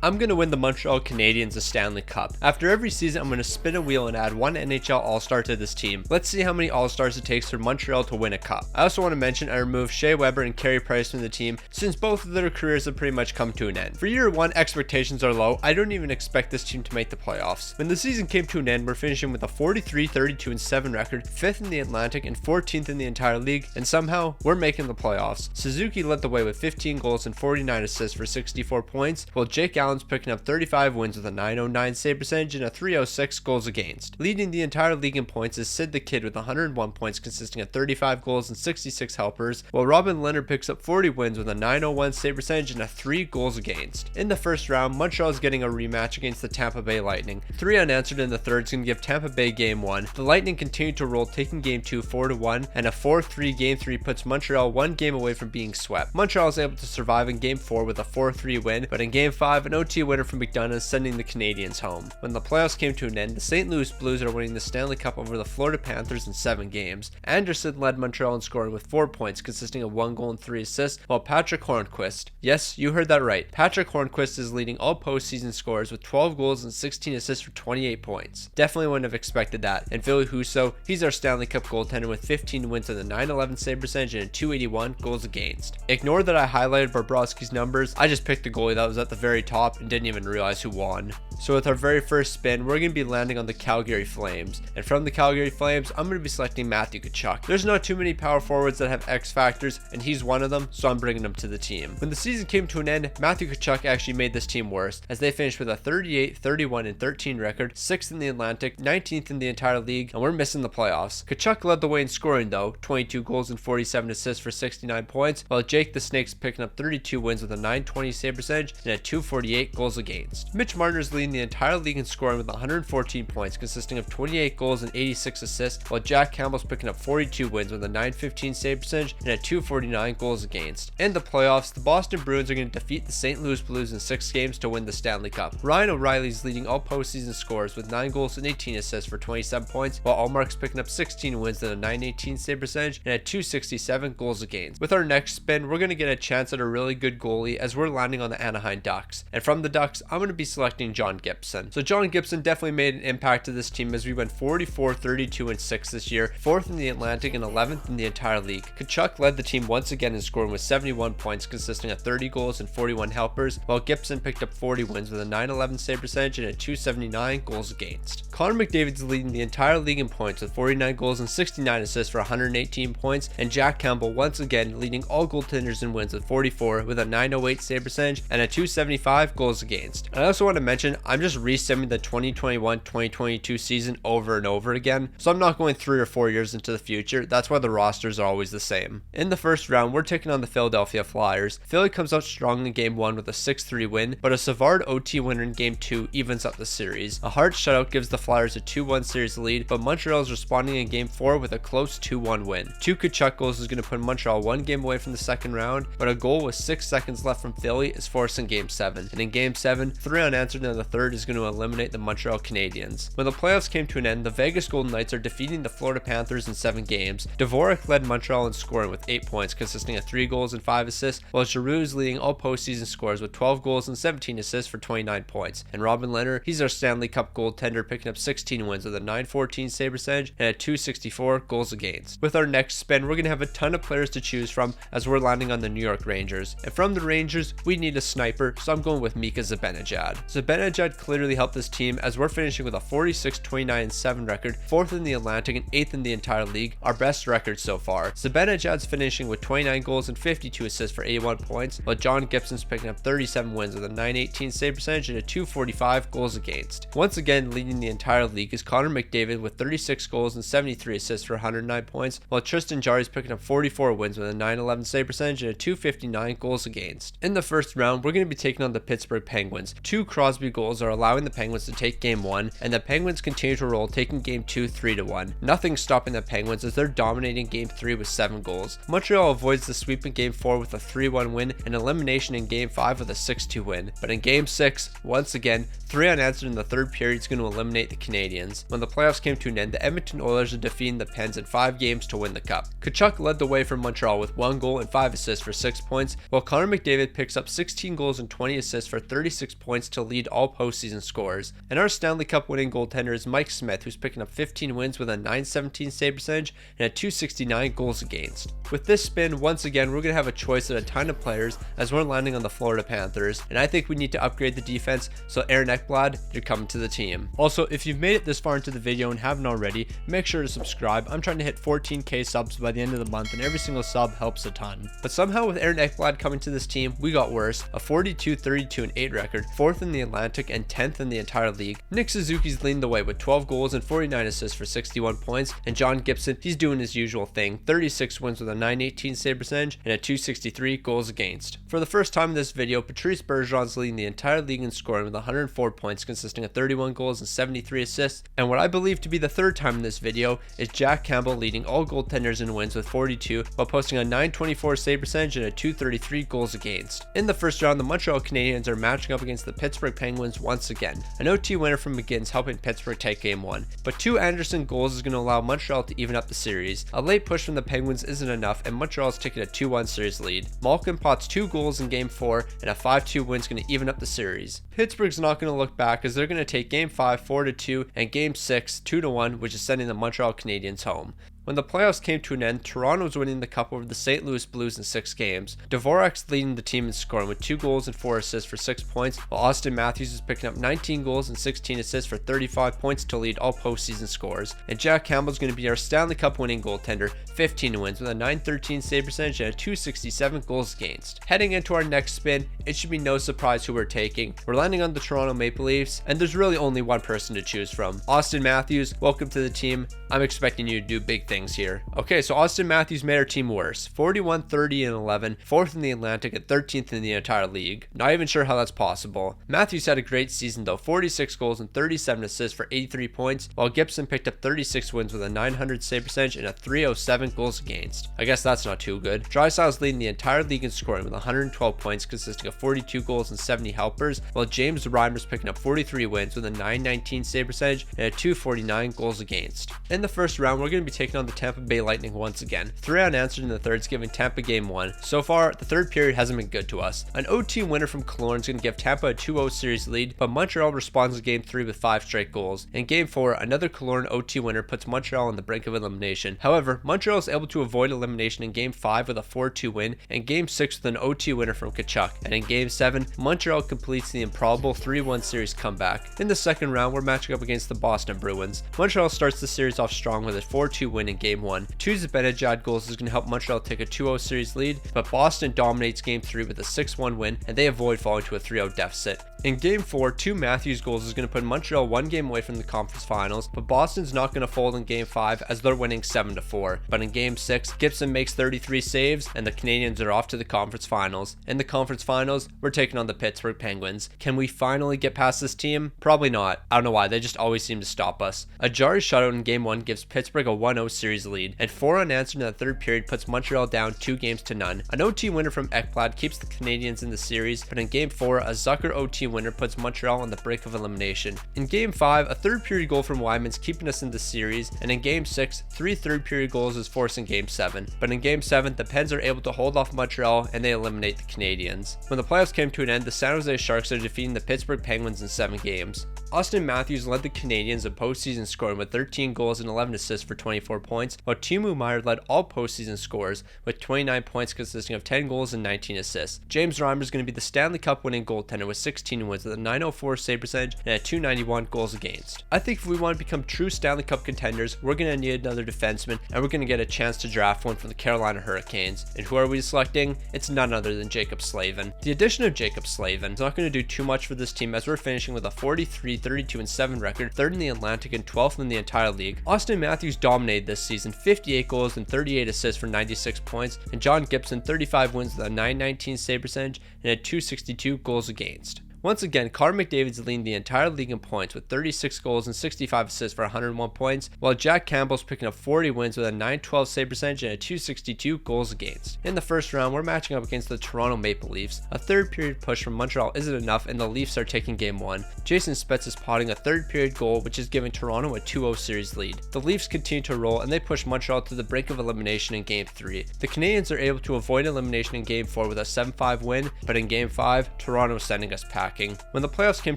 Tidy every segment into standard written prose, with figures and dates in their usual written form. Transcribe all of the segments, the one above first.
I'm going to win the Montreal Canadiens a Stanley Cup. After every season, I'm going to spin a wheel and add one NHL All-star to this team. Let's see how many All-stars it takes for Montreal to win a cup. I also want to mention I removed Shea Weber and Carey Price from the team since both of their careers have pretty much come to an end. For year one, expectations are low. I don't even expect this team to make the playoffs. When the season came to an end, we're finishing with a 43-32-7 record, 5th in the Atlantic and 14th in the entire league, and somehow we're making the playoffs. Suzuki led the way with 15 goals and 49 assists for 64 points, while Jake Allen's picking up 35 wins with a .909 save percentage and a .306 goals against. Leading the entire league in points is Sid the Kid with 101 points consisting of 35 goals and 66 helpers, while Robin Leonard picks up 40 wins with a .901 save percentage and a 3 goals against. In the first round, Montreal is getting a rematch against the Tampa Bay Lightning. 3 unanswered in the third is going to give Tampa Bay game 1. The Lightning continue to roll, taking game 2 4-1, and a 4-3 game 3 puts Montreal one game away from being swept. Montreal is able to survive in game 4 with a 4-3 win, but in game 5, an OT winner from McDonough sending the Canadiens home. When the playoffs came to an end, the St. Louis Blues are winning the Stanley Cup over the Florida Panthers in 7 games. Anderson led Montreal in scoring with 4 points consisting of 1 goal and 3 assists, while Patrick Hornquist, yes, you heard that right, Patrick Hornquist is leading all postseason scorers with 12 goals and 16 assists for 28 points. Definitely wouldn't have expected that. And Philly Husso, he's our Stanley Cup goaltender with 15 wins with a .911 save percentage and a .281 goals against. Ignore that I highlighted Bobrovsky's numbers, I just picked the goalie that was at the very top and didn't even realize who won. So with our very first spin, we're going to be landing on the Calgary Flames. And from the Calgary Flames, I'm going to be selecting Matthew Tkachuk. There's not too many power forwards that have X factors, and he's one of them, so I'm bringing him to the team. When the season came to an end, Matthew Tkachuk actually made this team worse, as they finished with a 38-31-13 record, 6th in the Atlantic, 19th in the entire league, and we're missing the playoffs. Tkachuk led the way in scoring though, 22 goals and 47 assists for 69 points, while Jake the Snake's picking up 32 wins with a .920 save percentage and a .248 goals against. Mitch Marner's leading the entire league in scoring with 114 points consisting of 28 goals and 86 assists, while Jack Campbell's picking up 42 wins with a .915 save percentage and a .249 goals against. In the playoffs, the Boston Bruins are going to defeat the St. Louis Blues in 6 games to win the Stanley Cup. Ryan O'Reilly's leading all postseason scorers with 9 goals and 18 assists for 27 points, while Allmark's picking up 16 wins with a .918 save percentage and a .267 goals against. With our next spin, we're going to get a chance at a really good goalie as we're landing on the Anaheim Ducks. And from the Ducks, I'm going to be selecting John Gibson. So John Gibson definitely made an impact to this team as we went 44-32-6 this year, 4th in the Atlantic and 11th in the entire league. Tkachuk led the team once again in scoring with 71 points consisting of 30 goals and 41 helpers, while Gibson picked up 40 wins with a .911 save percentage and a .279 goals against. Connor McDavid's leading the entire league in points with 49 goals and 69 assists for 118 points, and Jack Campbell once again leading all goaltenders in wins with 44 with a .908 save percentage and a .275 goals against. And I also want to mention I'm just re-simming the 2021-2022 season over and over again, so I'm not going 3 or 4 years into the future. That's why the rosters are always the same. In the first round, we're taking on the Philadelphia Flyers. Philly comes out strong in game 1 with a 6-3 win, but a Savard OT winner in game 2 evens up the series. A hard shutout gives the Flyers a 2-1 series lead, but Montreal is responding in game 4 with a close 2-1 win. 2 Tkachuk goals is going to put Montreal 1 game away from the second round, but a goal with 6 seconds left from Philly is forced in game 7. And in game 7, 3 unanswered in the third is going to eliminate the Montreal Canadiens. When the playoffs came to an end, the Vegas Golden Knights are defeating the Florida Panthers in 7 games. Dvorak led Montreal in scoring with 8 points consisting of 3 goals and 5 assists, while Giroux is leading all postseason scores with 12 goals and 17 assists for 29 points. And Robin Leonard, he's our Stanley Cup goaltender, picking up 16 wins with a .914 save percentage and a .264 goals against. With our next spin, we're going to have a ton of players to choose from as we're landing on the New York Rangers. And from the Rangers, we need a sniper, so I'm going with Mika Zibanejad. Zibanejad clearly helped this team as we're finishing with a 46-29-7 record, 4th in the Atlantic and 8th in the entire league, our best record so far. Zibanejad's finishing with 29 goals and 52 assists for 81 points, while John Gibson's picking up 37 wins with a .918 save percentage and a .245 goals against. Once again, leading the entire league is Connor McDavid with 36 goals and 73 assists for 109 points, while Tristan Jarry's picking up 44 wins with a .911 save percentage and a .259 goals against. In the first round, we're going to be taking on the Pittsburgh Penguins. 2 Crosby goals goals are allowing the Penguins to take Game 1, and the Penguins continue to roll, taking Game 2 3-1. Nothing's stopping the Penguins as they're dominating Game 3 with 7 goals. Montreal avoids the sweep in Game 4 with a 3-1 win and elimination in Game 5 with a 6-2 win. But in Game 6, once again, 3 unanswered in the third period is going to eliminate the Canadiens. When the playoffs came to an end, the Edmonton Oilers are defeating the Pens in 5 games to win the Cup. Tkachuk led the way for Montreal with 1 goal and 5 assists for 6 points, while Connor McDavid picks up 16 goals and 20 assists for 36 points to lead all postseason scorers. And our Stanley Cup winning goaltender is Mike Smith, who's picking up 15 wins with a .917 save percentage and a .269 goals against. With this spin, once again, we're going to have a choice of a ton of players as we're landing on the Florida Panthers, and I think we need to upgrade the defense, so Aaron Ekblad, you're coming to the team. Also, if you've made it this far into the video and haven't already, make sure to subscribe. I'm trying to hit 14k subs by the end of the month, and every single sub helps a ton. But somehow with Aaron Ekblad coming to this team, we got worse. A 42-32-8 record, 4th in the Atlantic and 10th in the entire league. Nick Suzuki's leading the way with 12 goals and 49 assists for 61 points, and John Gibson, he's doing his usual thing, 36 wins with a .918 save percentage and a .263 goals against. For the first time in this video, Patrice Bergeron's leading the entire league in scoring with 104 points, consisting of 31 goals and 73 assists, and what I believe to be the third time in this video is Jack Campbell leading all goaltenders in wins with 42, while posting a .924 save percentage and a .233 goals against. In the first round, the Montreal Canadiens are matching up against the Pittsburgh Penguins once again. An OT winner from McGinn's helping Pittsburgh take Game 1, but 2 Anderson goals is going to allow Montreal to even up the series. A late push from the Penguins isn't enough, and Montreal's taking a 2-1 series lead. Malkin Potts 2 goals in Game 4, and a 5-2 win is going to even up the series. Pittsburgh's not going to look back as they're going to take Game 5 4-2 and Game 6 2-1, which is sending the Montreal Canadiens home. When the playoffs came to an end, Toronto was winning the Cup over the St. Louis Blues in 6 games. Dvorak's leading the team in scoring with 2 goals and 4 assists for 6 points, while Austin Matthews is picking up 19 goals and 16 assists for 35 points to lead all postseason scores. And Jack Campbell's going to be our Stanley Cup winning goaltender, 15 wins with a .913 save percentage and a .267 goals against. Heading into our next spin, it should be no surprise who we're taking. We're landing on the Toronto Maple Leafs, and there's really only one person to choose from. Austin Matthews, welcome to the team. I'm expecting you to do big things here. Okay, so Austin Matthews made our team worse. 41, 30, and 11, 4th in the Atlantic and 13th in the entire league. Not even sure how that's possible. Matthews had a great season though, 46 goals and 37 assists for 83 points, while Gibson picked up 36 wins with a .900 save percentage and a .307 goals against. I guess that's not too good. Draisaitl's leading the entire league in scoring with 112 points, consisting of 42 goals and 70 helpers, while James Reimer's picking up 43 wins with a .919 save percentage and a .249 goals against. In the first round, we're going to be taking on the Tampa Bay Lightning once again. 3 unanswered in the thirds, giving Tampa Game 1. So far, the third period hasn't been good to us. An OT winner from Cologne is going to give Tampa a 2-0 series lead, but Montreal responds in Game 3 with 5 straight goals. In Game 4, another Cologne OT winner puts Montreal on the brink of elimination. However, Montreal is able to avoid elimination in Game 5 with a 4-2 win, and Game 6 with an OT winner from Tkachuk. And in Game 7, Montreal completes the improbable 3-1 series comeback. In the second round, we're matching up against the Boston Bruins. Montreal starts the series off strong with a 4-2 win in Game 1. 2 Zibanejad goals is going to help Montreal take a 2-0 series lead, but Boston dominates Game 3 with a 6-1 win, and they avoid falling to a 3-0 deficit. In Game 4, 2 Matthews goals is going to put Montreal 1 game away from the conference finals, but Boston's not going to fold in Game 5 as they're winning 7-4. But in Game 6, Gibson makes 33 saves, and the Canadiens are off to the conference finals. In the conference finals, we're taking on the Pittsburgh Penguins. Can we finally get past this team? Probably not. I don't know why, they just always seem to stop us. A Jari shutout in Game 1 gives Pittsburgh a 1-0 series lead, and 4 unanswered in the third period puts Montreal down 2-0. An OT winner from Ekblad keeps the Canadiens in the series, but in Game 4, a Zucker OT winner puts Montreal on the brink of elimination. In Game 5, a third period goal from Wyman's keeping us in the series, and in Game 6, 3 third period goals is forcing Game 7. But in Game 7, the Pens are able to hold off Montreal and they eliminate the Canadiens. When the playoffs came to an end, the San Jose Sharks are defeating the Pittsburgh Penguins in 7 games. Austin Matthews led the Canadiens in postseason scoring with 13 goals and 11 assists for 24 points, while Timo Meier led all postseason scorers with 29 points consisting of 10 goals and 19 assists. James Reimer is going to be the Stanley Cup winning goaltender with 16 wins with a .904 save percentage and a .291 goals against. I think if we want to become true Stanley Cup contenders, we're going to need another defenseman, and we're going to get a chance to draft one from the Carolina Hurricanes. And who are we selecting? It's none other than Jacob Slavin. The addition of Jacob Slavin is not going to do too much for this team as we're finishing with a 43, 32, and 7 record, 3rd in the Atlantic and 12th in the entire league. Austin Matthews dominated this season, 58 goals and 38 assists for 96 points, and John Gibson 35 wins with a .919 save percentage and a .262 goals against. Once again, Connor McDavid's leading the entire league in points with 36 goals and 65 assists for 101 points, while Jack Campbell's picking up 40 wins with a .912 save percentage and a .262 goals against. In the first round, we're matching up against the Toronto Maple Leafs. A third period push from Montreal isn't enough and the Leafs are taking game 1. Jason Spezza is potting a third period goal, which is giving Toronto a 2-0 series lead. The Leafs continue to roll and they push Montreal to the brink of elimination in game 3. The Canadiens are able to avoid elimination in game 4 with a 7-5 win, but in game 5, Toronto is sending us packing. When the playoffs came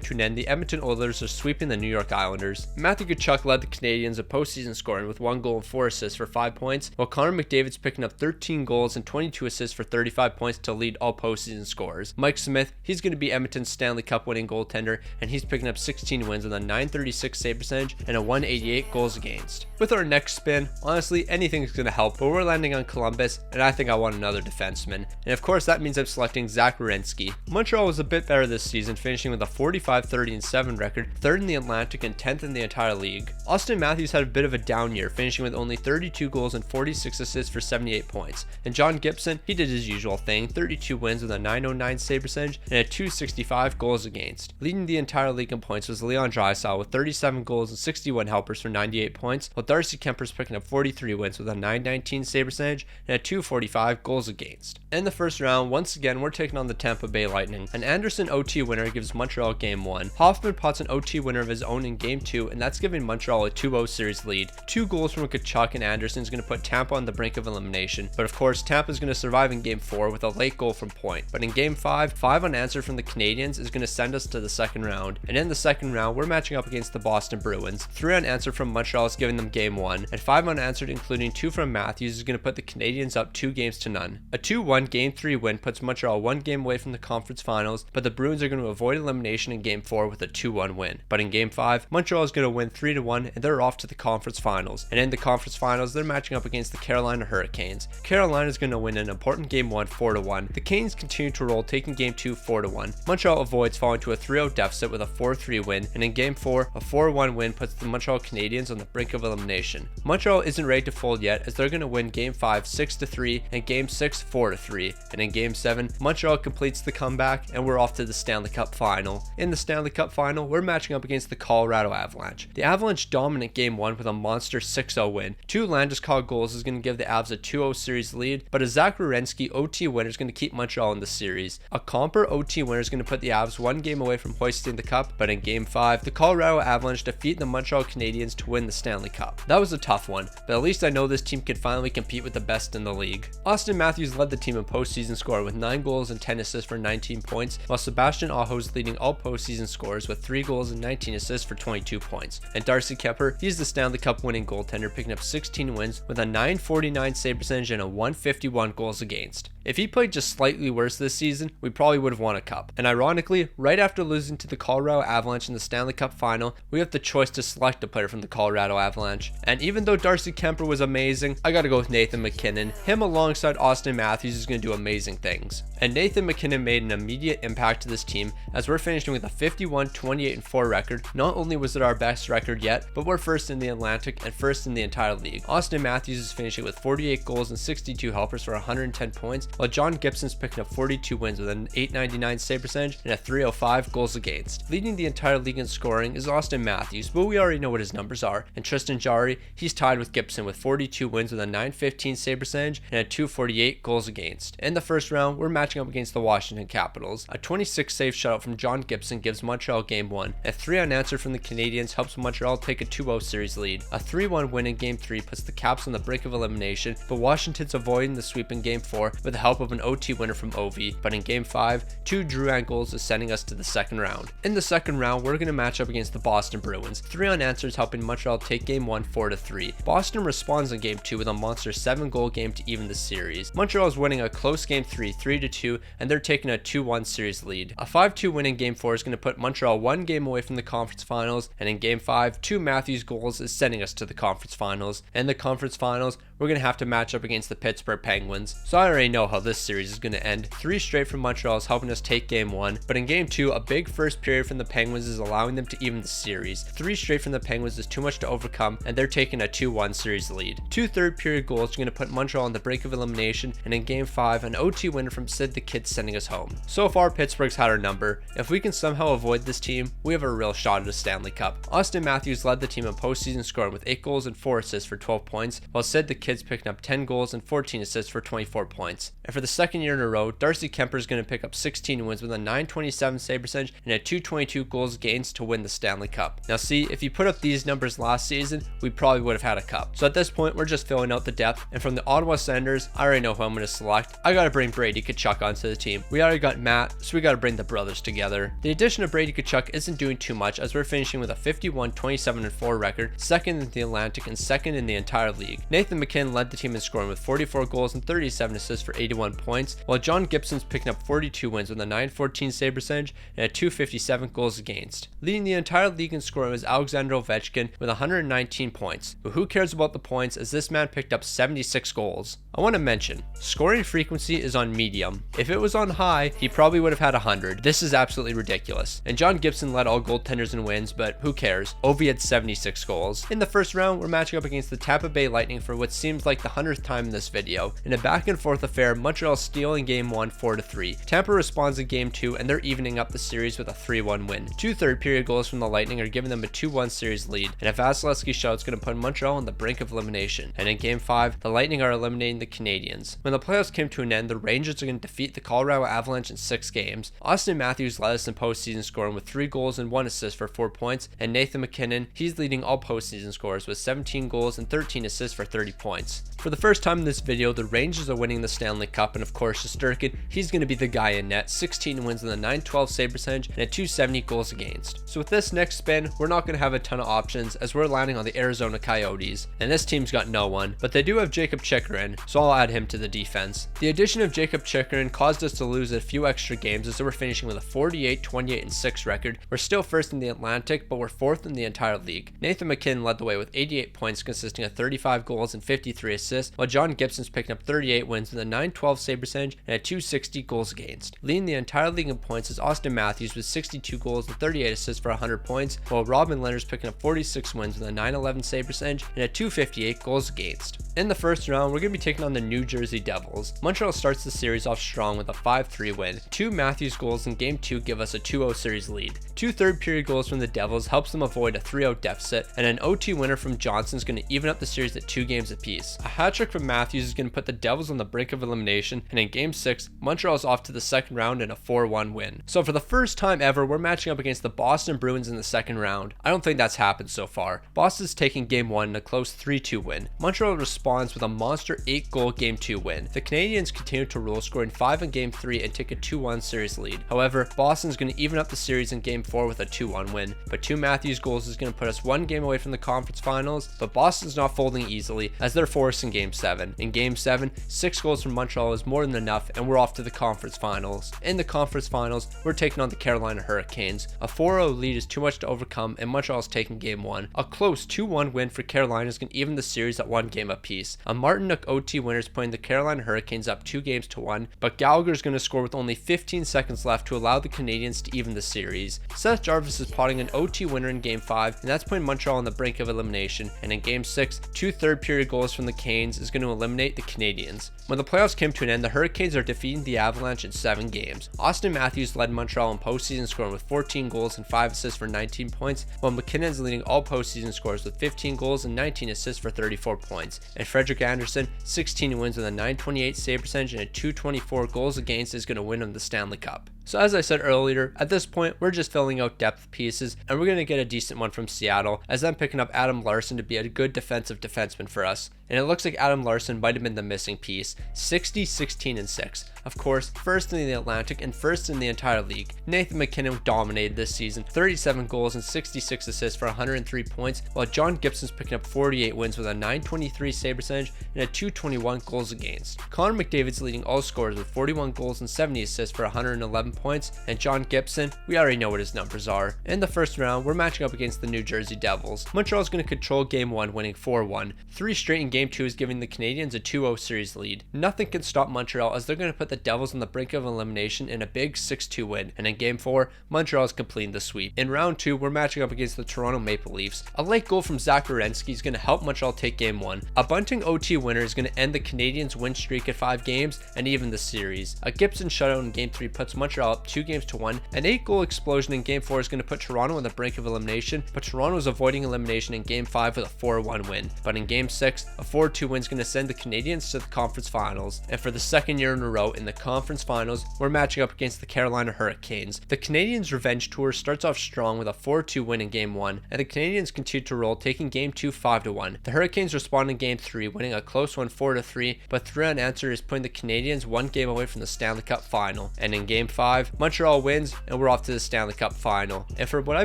to an end, the Edmonton Oilers are sweeping the New York Islanders. Matthew Tkachuk led the Canadiens in postseason scoring with 1 goal and 4 assists for 5 points, while Connor McDavid's picking up 13 goals and 22 assists for 35 points to lead all postseason scorers. Mike Smith, he's going to be Edmonton's Stanley Cup winning goaltender, and he's picking up 16 wins with a .936 save percentage and a .188 goals against. With our next spin, honestly, anything's going to help, but we're landing on Columbus, and I think I want another defenseman. And of course, that means I'm selecting Zach Werenski. Montreal was a bit better this season, finishing with a 45-30-7 record, 3rd in the Atlantic and 10th in the entire league. Austin Matthews had a bit of a down year, finishing with only 32 goals and 46 assists for 78 points. And John Gibson, he did his usual thing, 32 wins with a .909 save percentage and a .265 goals against. Leading the entire league in points was Leon Draisaitl with 37 goals and 61 helpers for 98 points, while Darcy Kemper's picking up 43 wins with a .919 save percentage and a .245 goals against. In the first round, once again, we're taking on the Tampa Bay Lightning. An Anderson OT winner gives Montreal game 1. Hoffman pots an OT winner of his own in game 2, and that's giving Montreal a 2-0 series lead. 2 goals from Tkachuk and Anderson is going to put Tampa on the brink of elimination, but of course, Tampa is going to survive in game 4 with a late goal from Point. But in game 5, 5 unanswered from the Canadiens is going to send us to the second round. And in the second round, we're matching up against the Boston Bruins. 3 unanswered from Montreal is giving them game 1, and 5 unanswered, including 2 from Matthews, is going to put the Canadiens up 2-0. A 2-1 game 3 win puts Montreal 1 game away from the conference finals, but the Bruins are going to avoid elimination in game 4 with a 2-1 win. But in game 5, Montreal is going to win 3-1, and they're off to the conference finals. And in the conference finals, they're matching up against the Carolina Hurricanes. Carolina is going to win an important game 1 4-1. The Canes continue to roll, taking game 2 4-1. Montreal avoids falling to a 3-0 deficit with a 4-3 win, and in game 4, a 4-1 win puts the Montreal Canadiens on the brink of elimination. Montreal isn't ready to fold yet, as they're going to win game 5 6-3 and game 6 4-3. And in game 7, Montreal completes the comeback, and we're off to the Stanley Cup final. In the Stanley Cup final, we're matching up against the Colorado Avalanche. The Avalanche dominate game 1 with a monster 6-0 win. 2 Landeskog goals is going to give the Avs a 2-0 series lead, but a Zach Werenski OT winner is going to keep Montreal in the series. A Comper OT winner is going to put the Avs 1 game away from hoisting the cup, but in game 5, the Colorado Avalanche defeat the Montreal Canadiens to win the Stanley Cup. That was a tough one, but at least I know this team could finally compete with the best in the league. Austin Matthews led the team in postseason score with 9 goals and 10 assists for 19 points, while Sebastian Aho is leading all postseason scores with 3 goals and 19 assists for 22 points. And Darcy Kemper, he's the Stanley Cup winning goaltender, picking up 16 wins with a .949 save percentage and a .151 goals against. If he played just slightly worse this season, we probably would have won a cup. And ironically, right after losing to the Colorado Avalanche in the Stanley Cup final, we have the choice to select a player from the Colorado Avalanche. And even though Darcy Kemper was amazing, I gotta go with Nathan MacKinnon. Him alongside Austin Matthews is gonna do amazing things. And Nathan MacKinnon made an immediate impact to this team, as we're finishing with a 51-28-4 record. Not only was it our best record yet, but we're first in the Atlantic and first in the entire league. Austin Matthews is finishing with 48 goals and 62 helpers for 110 points, while John Gibson's picking up 42 wins with an .899 save percentage and a .305 goals against. Leading the entire league in scoring is Austin Matthews, but we already know what his numbers are. And Tristan Jarry, he's tied with Gibson with 42 wins with a .915 save percentage and a .248 goals against. In the first round, we're matching up against the Washington Capitals. A 26 save shutout from John Gibson gives Montreal game 1. A 3 unanswered from the Canadiens helps Montreal take a 2-0 series lead. A 3-1 win in game 3 puts the Caps on the brink of elimination, but Washington's avoiding the sweep in game 4 with the help of an OT winner from Ovi. But in game 5, 2 Drouin goals is sending us to the second round. In the second round, we're going to match up against the Boston Bruins. 3 unanswers helping Montreal take game 1 4-3. Boston responds in game 2 with a monster 7-goal game to even the series. Montreal is winning a close game 3 3-2, and they're taking a 2-1 series lead. A 5-2 win in game 4 is going to put Montreal 1 game away from the conference finals, and in game 5, 2 Matthews goals is sending us to the conference finals. In the conference finals, we're going to have to match up against the Pittsburgh Penguins. So I already know how this series is going to end. 3 straight from Montreal is helping us take game 1, but in game 2, a big first period from the Penguins is allowing them to even the series. 3 straight from the Penguins is too much to overcome, and they're taking a 2-1 series lead. 2 third period goals are going to put Montreal on the brink of elimination, and in game 5, an OT winner from Sid the Kid sending us home. So far, Pittsburgh's had our number. If we can somehow avoid this team, we have a real shot at a Stanley Cup. Austin Matthews led the team in postseason scoring with 8 goals and 4 assists for 12 points, while Sid the Kid's picking up 10 goals and 14 assists for 24 points. And for the second year in a row, Darcy Kemper is going to pick up 16 wins with a .927 save percentage and a .222 goals against to win the Stanley Cup. Now see, if you put up these numbers last season, we probably would have had a cup. So at this point, we're just filling out the depth, and from the Ottawa Senators, I already know who I'm going to select. I got to bring Brady Tkachuk onto the team. We already got Matt, so we got to bring the brothers together. The addition of Brady Tkachuk isn't doing too much, as we're finishing with a 51-27-4 record, second in the Atlantic and second in the entire league. Nathan MacKinnon led the team in scoring with 44 goals and 37 assists for 81 points, while John Gibson's picking up 42 wins with a .914 save percentage and a .257 goals against. Leading the entire league in scoring was Alexander Ovechkin with 119 points, but who cares about the points, as this man picked up 76 goals. I want to mention, scoring frequency is on medium. If it was on high, he probably would have had 100. This is absolutely ridiculous. And John Gibson led all goaltenders in wins, but who cares? Ovi had 76 goals. In the first round, we're matching up against the Tampa Bay Lightning for what seems like the 100th time in this video. In a back and forth affair, Montreal stealing game 1 4-3. Tampa responds in game 2, and they're evening up the series with a 3-1 win. 2 third period goals from the Lightning are giving them a 2-1 series lead, and a Vasilevsky shot is going to put Montreal on the brink of elimination. And in game 5, the Lightning are eliminating the Canadiens. When the playoffs came to an end, the Rangers are going to defeat the Colorado Avalanche in 6 games. Austin Matthews led us in postseason scoring with 3 goals and 1 assist for 4 points, and Nathan MacKinnon, he's leading all postseason scorers with 17 goals and 13 assists for 30 points. For the first time in this video, the Rangers are winning the Stanley Cup, and of course, Shesterkin, he's going to be the guy in net. 16 wins with a .912 save percentage and a .270 goals against. So with this next spin, we're not going to have a ton of options, as we're landing on the Arizona Coyotes, and this team's got no one, but they do have Jacob Chychrun, so I'll add him to the defense. The addition of Jacob Chychrun caused us to lose a few extra games, as they were finishing with a 48-28-6 record. We're still first in the Atlantic, but we're 4th in the entire league. Nathan MacKinnon led the way with 88 points, consisting of 35 goals and 53 assists, while John Gibson's picking up 38 wins with a .912 save percentage and a .260 goals against. Leading the entire league in points is Austin Matthews with 62 goals and 38 assists for 100 points, while Robin Lehner's picking up 46 wins with a .911 save percentage and a .258 goals against. In the first round, we're going to be taking on the New Jersey Devils. Montreal starts the series off strong with a 5-3 win. 2 Matthews goals in game 2 give us a 2-0 series lead. 2 third period goals from the Devils helps them avoid a 3-0 deficit, and an OT winner from Johnson is going to even up the series at 2 games apiece. A hat trick from Matthews is going to put the Devils on the brink of elimination, and in game 6, Montreal is off to the second round in a 4-1 win. So for the first time ever, we're matching up against the Boston Bruins in the second round. I don't think that's happened so far. Boston's taking game 1 in a close 3-2 win. Montreal responds with a monster 8-goal game 2 win. The Canadiens continue to rule, scoring 5 in game 3 and take a 2-1 series lead. However, Boston's going to even up the series in game 4 with a 2-1 win, but 2 Matthews goals is going to put us 1 game away from the conference finals, but Boston's not folding easily, as they're forced in game 7. In game 7, 6 goals from Montreal is more than enough, and we're off to the conference finals. In the conference finals, we're taking on the Carolina Hurricanes. A 4-0 lead is too much to overcome, and Montreal's taking game 1. A close 2-1 win for Carolina is going to even the series at 1 game apiece. A Martin Nook OT winner is putting the Carolina Hurricanes up 2 games to 1, but Gallagher's going to score with only 15 seconds left to allow the Canadiens to even the series. Seth Jarvis is potting an OT winner in game 5, and that's putting Montreal on the brink of elimination, and in game 6, 2 third period goals from the Canes is going to eliminate the Canadiens. When the playoffs came to an end, the Hurricanes are defeating the Avalanche in 7 games. Austin Matthews led Montreal in postseason scoring with 14 goals and 5 assists for 19 points, while McKinnon's leading all postseason scores with 15 goals and 19 assists for 34 points. And Frederik Andersen, 16 wins with a .928 save percentage and a .224 goals against, is going to win them the Stanley Cup. So as I said earlier, at this point, we're just filling out depth pieces, and we're going to get a decent one from Seattle, as I'm picking up Adam Larsson to be a good defensive defenseman for us. And it looks like Adam Larsson might have been the missing piece. 60, 16, and 6. Of course, first in the Atlantic and first in the entire league. Nathan MacKinnon dominated this season, 37 goals and 66 assists for 103 points, while John Gibson's picking up 48 wins with a .923 save percentage and a .221 goals against. Connor McDavid's leading all scorers with 41 goals and 70 assists for 111 points, and John Gibson, we already know what his numbers are. In the first round, we're matching up against the New Jersey Devils. Montreal is going to control Game 1, winning 4-1. 3 straight in Game 2 is giving the Canadiens a 2-0 series lead. Nothing can stop Montreal as they're going to put the Devils on the brink of elimination in a big 6-2 win, and in Game 4, Montreal is completing the sweep. In round 2, we're matching up against the Toronto Maple Leafs. A late goal from Zach Werenski is going to help Montreal take Game 1. A bunting OT winner is going to end the Canadiens' win streak at 5 games and even the series. A Gibson shutout in Game 3 puts Montreal up 2-1. An 8-goal explosion in Game 4 is going to put Toronto on the brink of elimination, but Toronto is avoiding elimination in Game 5 with a 4-1 win. But in Game 6, a 4-2 win is going to send the Canadiens to the conference finals. And for the second year in a row in the conference finals, we're matching up against the Carolina Hurricanes. The Canadiens' revenge tour starts off strong with a 4-2 win in Game 1, and the Canadiens continue to roll, taking Game 2 5-1. The Hurricanes respond in Game 3, winning a close one 4-3, but 3 unanswered is putting the Canadiens 1 game away from the Stanley Cup final. And in Game 5, Montreal wins, and we're off to the Stanley Cup final. And for what I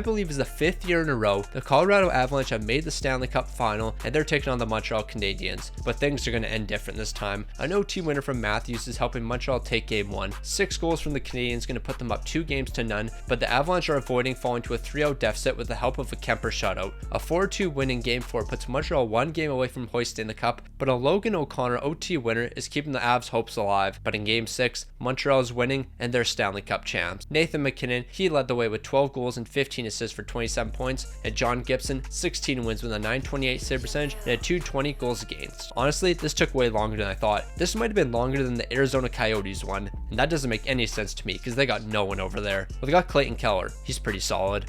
believe is the 5th year in a row, the Colorado Avalanche have made the Stanley Cup final, and they're taking on the Montreal Canadiens. But things are going to end different this time. An OT winner from Matthews is helping Montreal take Game 1. 6 goals from the Canadiens going to put them up 2-0, but the Avalanche are avoiding falling to a 3-0 deficit with the help of a Kemper shutout. A 4-2 win in Game 4 puts Montreal 1 game away from hoisting the cup, but a Logan O'Connor OT winner is keeping the Avs' hopes alive. But in Game 6, Montreal is winning, and they're Stanley Cup champs. Nathan MacKinnon, he led the way with 12 goals and 15 assists for 27 points, and John Gibson, 16 wins with a .928 save percentage and a .220 goals against. Honestly, this took way longer than I thought. This might have been longer than the Arizona Coyotes one, and that doesn't make any sense to me because they got no one over there. Well, they got Clayton Keller. He's pretty solid.